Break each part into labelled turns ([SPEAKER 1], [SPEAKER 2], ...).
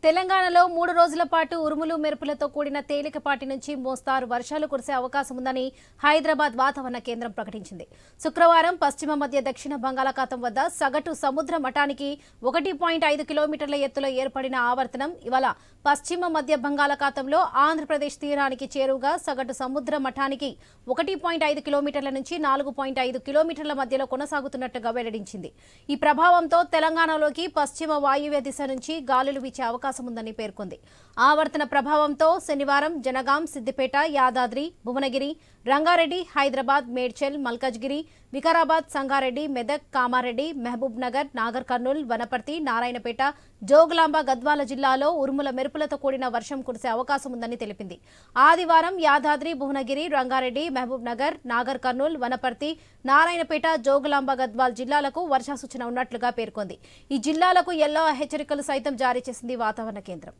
[SPEAKER 1] తెలంగాణలో 3 రోజుల పాటు ఉరుములు మెరుపులతో కూడిన తేలికపాటి నుంచి మోస్తారు వర్షాలు కురిసే అవకాశం ఉందని హైదరాబాద్ వాతావరణ కేంద్రం ప్రకటించింది. శుక్రవారం పశ్చిమ మధ్య దక్షిణ బంగాళాఖాతం వద్ద సగటు సముద్ర మట్టానికి 1.5 కిలోమీటర్ల ఎత్తులో ఏర్పడిన ఆవర్తనం ఇవాళ పశ్చిమ మధ్య బంగాళాఖాతంలో ఆంధ్రప్రదేశ్ తీరానికి చేరువగా సగటు సముద్ర మట్టానికి 1.5 కిలోమీటర్ల నుంచి 4.5 కిలోమీటర్ల మధ్యలో కొనసాగుతున్నట్టుగా వెల్లడించింది. ఈ ప్రభావంతో తెలంగాణలోకి పశ్చిమ వాయువ్య దిశ నుంచి గాలులు వీచే అవకాశం ఉందని పేర్కొంది. ఆవర్తన ప్రభావంతో శనివారం జనగాం, సిద్దిపేట, యాదాద్రి, భువనగిరి, రంగారెడ్డి, హైదరాబాద్, మేడ్చల్, మల్కాజ్గిరి, వికారాబాద్, సంగారెడ్డి, మెదక్, కామారెడ్డి, మహబూబ్ నగర్, నాగర్ కర్నూల్, వనపర్తి, నారాయణపేట, జోగులాంబ, గద్వాల జిల్లాలో ఉరుముల మెరుపులతో కూడిన వర్షం కురిసే అవకాశం ఉందని తెలిపింది. ఆదివారం యాదాద్రి, భువనగిరి, రంగారెడ్డి, మహబూబ్ నగర్, నాగర్ కర్నూల్, వనపర్తి, నారాయణపేట, జోగులాంబ, గద్వాల్ జిల్లాలకు వర్ష సూచన ఉన్నట్లుగా పేర్కొంది. ఈ జిల్లాలకు ఎల్లో హెచ్చరికలు సైతం జారీ చేసింది వాతావరణ కేంద్రం.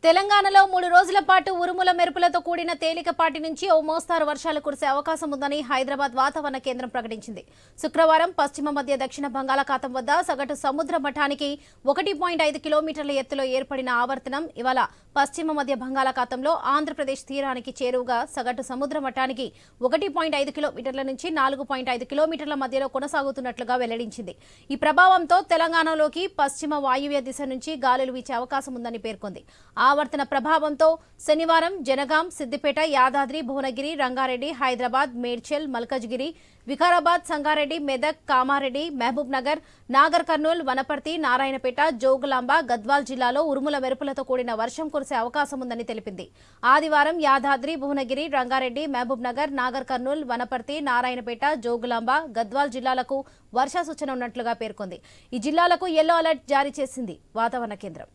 [SPEAKER 1] తెలంగాణలో 3 రోజుల పాటు ఉరుముల మెరుపులతో కూడిన తేలికపాటి నుంచి ఓ మోస్తారు వర్షాలు కురిసే అవకాశం ఉందని హైదరాబాద్ వాతావరణ కేంద్రం ప్రకటించింది. శుక్రవారం పశ్చిమ మధ్య దక్షిణ బంగాళాఖాతం వద్ద సగటు సముద్ర మట్టానికి 1.5 కిలోమీటర్ల ఎత్తులో ఏర్పడిన ఆవర్తనం ఇవాళ పశ్చిమ మధ్య బంగాళాఖాతంలో ఆంధ్రప్రదేశ్ తీరానికి చేరువగా సగటు సముద్ర మట్టానికి 1.5 కిలోమీటర్ల నుంచి 4.5 కిలోమీటర్ల మధ్యలో కొనసాగుతున్నట్లుగా వెల్లడించింది. ఈ ప్రభావంతో తెలంగాణలోకి పశ్చిమ వాయువ్య దిశ నుంచి గాలులు వీచే అవకాశం ఉందని పేర్కొంది. ఆవర్తన ప్రభావంతో శనివారం జనగాం, సిద్దిపేట, యాదాద్రి, భువనగిరి, రంగారెడ్డి, హైదరాబాద్, మేడ్చల్, మల్కాజ్గిరి, వికారాబాద్, సంగారెడ్డి, మెదక్, కామారెడ్డి, మహబూబ్ నగర్, నాగర్ కర్నూల్, వనపర్తి, నారాయణపేట, జోగులాంబ, గద్వాల్ జిల్లాలో ఉరుముల మెరుపులతో కూడిన వర్షం కురిసే అవకాశం ఉందని తెలిపింది. ఆదివారం యాదాద్రి, భువనగిరి, రంగారెడ్డి, మహబూబ్ నగర్, నాగర్ కర్నూల్, వనపర్తి, నారాయణపేట, జోగులాంబ, గద్వాల్ జిల్లాలకు వర్ష సూచన ఉన్నట్లుగా పేర్కొంది. ఈ జిల్లాలకు యెల్లో అలర్ట్ జారీ చేసింది వాతావరణ కేంద్రం.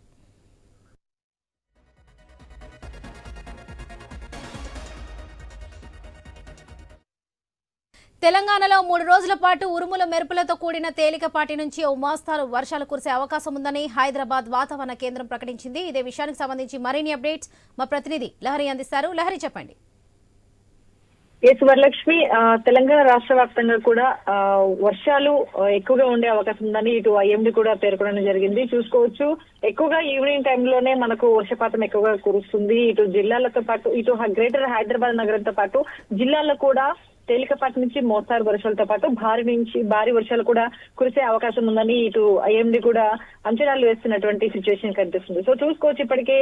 [SPEAKER 1] తెలంగాణలో 3 రోజుల పాటు ఉరుముల మెరుపులతో కూడిన తేలికపాటి నుంచి ఓ మోస్తారు వర్షాలు కురిసే అవకాశం ఉందని హైదరాబాద్ వాతావరణ కేంద్రం ప్రకటించింది. ఇదే విషయానికి సంబంధించి మరిన్ని అప్డేట్స్ మా ప్రతినిధి లహరి అందిస్తారు. లహరి, చెప్పండి.
[SPEAKER 2] వరలక్ష్మి, తెలంగాణ రాష్ట్ర వ్యాప్తంగా కూడా వర్షాలు ఎక్కువగా ఉండే అవకాశం ఉందని ఇటు ఐఎండీ కూడా పేర్కొనడం జరిగింది. చూసుకోవచ్చు, ఎక్కువగా ఈవినింగ్ టైంలోనే మనకు వర్షపాతం ఎక్కువగా కురుస్తుంది. ఇటు జిల్లాలతో పాటు ఇటు గ్రేటర్ హైదరాబాద్ నగరంతో పాటు జిల్లాల్లో కూడా తేలికపాటి నుంచి మోస్తారు వర్షాలతో పాటు భారీ వర్షాలు కూడా కురిసే అవకాశం ఉందని ఇటు ఐఎండీ కూడా అంచనాలు వేస్తున్నటువంటి సిచ్యువేషన్ కనిపిస్తుంది. సో చూసుకోవచ్చు, ఇప్పటికే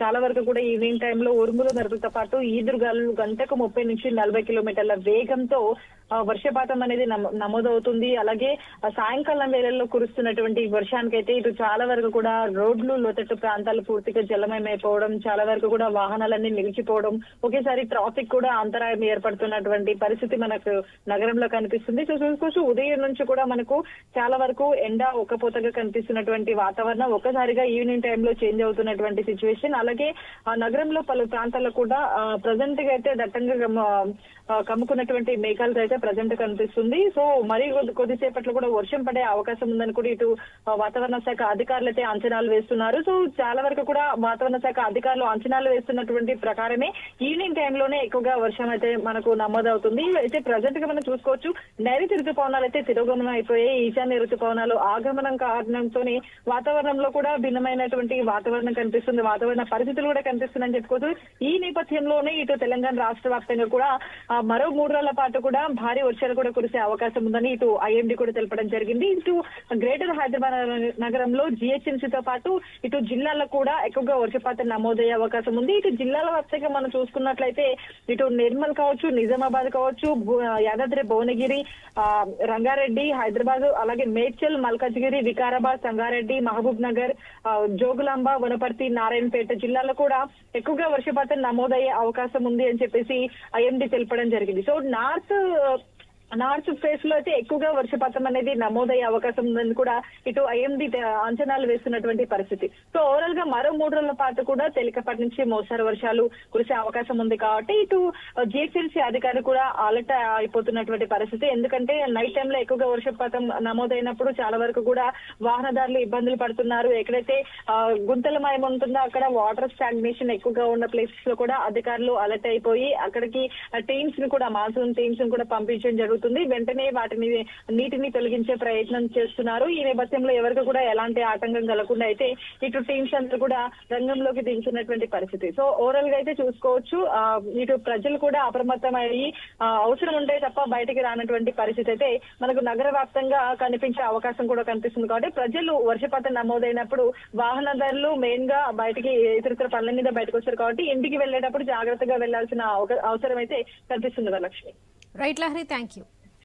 [SPEAKER 2] చాలా వరకు కూడా ఈవినింగ్ టైంలో ఉరుములు మెరుపులతో పాటు ఈదురుగాలులు గంటకు 30 నుంచి 40 కిలోమీటర్ల వేగంతో వర్షపాతం అనేది నమోదవుతుంది. అలాగే సాయంకాలం వేళల్లో కురుస్తున్నటువంటి వర్షానికైతే ఇటు చాలా వరకు కూడా రోడ్లు, లోతట్టు ప్రాంతాలు పూర్తిగా జలమయమైపోవడం, చాలా వరకు కూడా వాహనాలన్నీ నిలిచిపోవడం, ఒకేసారి ట్రాఫిక్ కూడా అంతరాయం ఏర్పడుతున్నటువంటి పరిస్థితి మనకు నగరంలో కనిపిస్తుంది. సో చూసుకోవచ్చు, ఉదయం నుంచి కూడా మనకు చాలా వరకు ఎండ ఒక్కపోతగా కనిపిస్తున్నటువంటి వాతావరణం ఒక్కసారిగా ఈవినింగ్ టైంలో చేంజ్ అవుతున్నటువంటి సిచ్యువేషన్. అలాగే ఆ నగరంలో పలు ప్రాంతాల్లో కూడా ప్రజెంట్ గా అయితే దట్టంగా కమ్ముకున్నటువంటి మేఘాలతో అయితే ప్రజెంట్ కనిపిస్తుంది. సో మరి కొద్దిసేపట్లో కూడా వర్షం పడే అవకాశం ఉందని కూడా ఇటు వాతావరణ శాఖ అధికారులు అయితే అంచనాలు వేస్తున్నారు. సో చాలా వరకు కూడా వాతావరణ శాఖ అధికారులు అంచనాలు వేస్తున్నటువంటి ప్రకారమే ఈవినింగ్ టైంలోనే ఎక్కువగా వర్షం అయితే మనకు నమోదవుతుంది. అయితే ప్రజెంట్ గా మనం చూసుకోవచ్చు, నైరుతి ఋతుపవనాలు అయితే తిరోగమనం అయిపోయాయి. ఈశాన్య ఋతుపవనాలు ఆగమనం కారణంతోనే వాతావరణంలో కూడా భిన్నమైనటువంటి వాతావరణం కనిపిస్తుంది, వాతావరణ పరిస్థితులు కూడా కనిపిస్తుందని చెప్పుకోవచ్చు. ఈ నేపథ్యంలోనే ఇటు తెలంగాణ రాష్ట్ర వ్యాప్తంగా కూడా మరో 3 రోజుల పాటు కూడా భారీ వర్షాలు కూడా కురిసే అవకాశం ఉందని ఇటు ఐఎండీ కూడా తెలపడం జరిగింది. ఇటు గ్రేటర్ హైదరాబాద్ నగరంలో జిహెచ్ఎంసీతో పాటు ఇటు జిల్లాల్లో కూడా ఎక్కువగా వర్షపాతం నమోదయ్యే అవకాశం ఉంది. ఇటు జిల్లాల వ్యాప్తంగా మనం చూసుకున్నట్లయితే ఇటు నిర్మల్ కావచ్చు, నిజామాబాద్ కావచ్చు, యాదాద్రి, భువనగిరి, రంగారెడ్డి, హైదరాబాద్, అలాగే మేడ్చల్, మల్కాజ్గిరి, వికారాబాద్, సంగారెడ్డి, మహబూబ్ నగర్, జోగులాంబ, వనపర్తి, నారాయణపేట జిల్లాల్లో కూడా ఎక్కువగా వర్షపాతం నమోదయ్యే అవకాశం ఉంది అని చెప్పేసి ఐఎండీ తెలపడం జరిగింది. సో నార్త్ ఫేస్ లో అయితే ఎక్కువగా వర్షపాతం అనేది నమోదయ్యే అవకాశం ఉందని కూడా ఇటు ఐఎండీ అంచనాలు వేస్తున్నటువంటి పరిస్థితి. సో ఓవరాల్ గా మరో 3 రోజుల పాటు కూడా తేలికపాటి నుంచి మోస్తరు వర్షాలు కురిసే అవకాశం ఉంది కాబట్టి ఇటు జిహెచ్ఎంసీ అధికారులు కూడా అలర్ట్ అయిపోతున్నటువంటి పరిస్థితి. ఎందుకంటే నైట్ టైం లో ఎక్కువగా వర్షపాతం నమోదైనప్పుడు చాలా వరకు కూడా వాహనదారులు ఇబ్బందులు పడుతున్నారు. ఎక్కడైతే గుంతలమయం ఉంటుందో అక్కడ వాటర్ స్టాగ్నేషన్ ఎక్కువగా ఉన్న ప్లేసెస్ లో కూడా అధికారులు అలర్ట్ అయిపోయి అక్కడికి టీమ్స్ ని కూడా మాన్సూన్ టీమ్స్ ని కూడా పంపించడం జరుగుతుంది. వెంటనే వాటిని నీటిని తొలగించే ప్రయత్నం చేస్తున్నారు. ఈ నేపథ్యంలో ఎవరికి కూడా ఎలాంటి ఆటంకం కలగకుండా అయితే ఇటు టీమ్స్ అందరూ కూడా రంగంలోకి దించున్నటువంటి పరిస్థితి. సో ఓవరాల్ గా అయితే చూసుకోవచ్చు ఇటు ప్రజలు కూడా అప్రమత్తమయ్యి అవసరం ఉంటే తప్ప బయటికి రానటువంటి పరిస్థితి అయితే మనకు నగర వ్యాప్తంగా కనిపించే అవకాశం కూడా కనిపిస్తుంది. కాబట్టి ప్రజలు వర్షపాతం నమోదైనప్పుడు వాహనదారులు మెయిన్ గా బయటికి ఇతర పనుల మీద బయటకు వచ్చారు కాబట్టి ఇంటికి వెళ్లేటప్పుడు జాగ్రత్తగా వెళ్లాల్సిన అవసరం అయితే కనిపిస్తుంది Varalakshmi.
[SPEAKER 1] Right Lahari, thank you.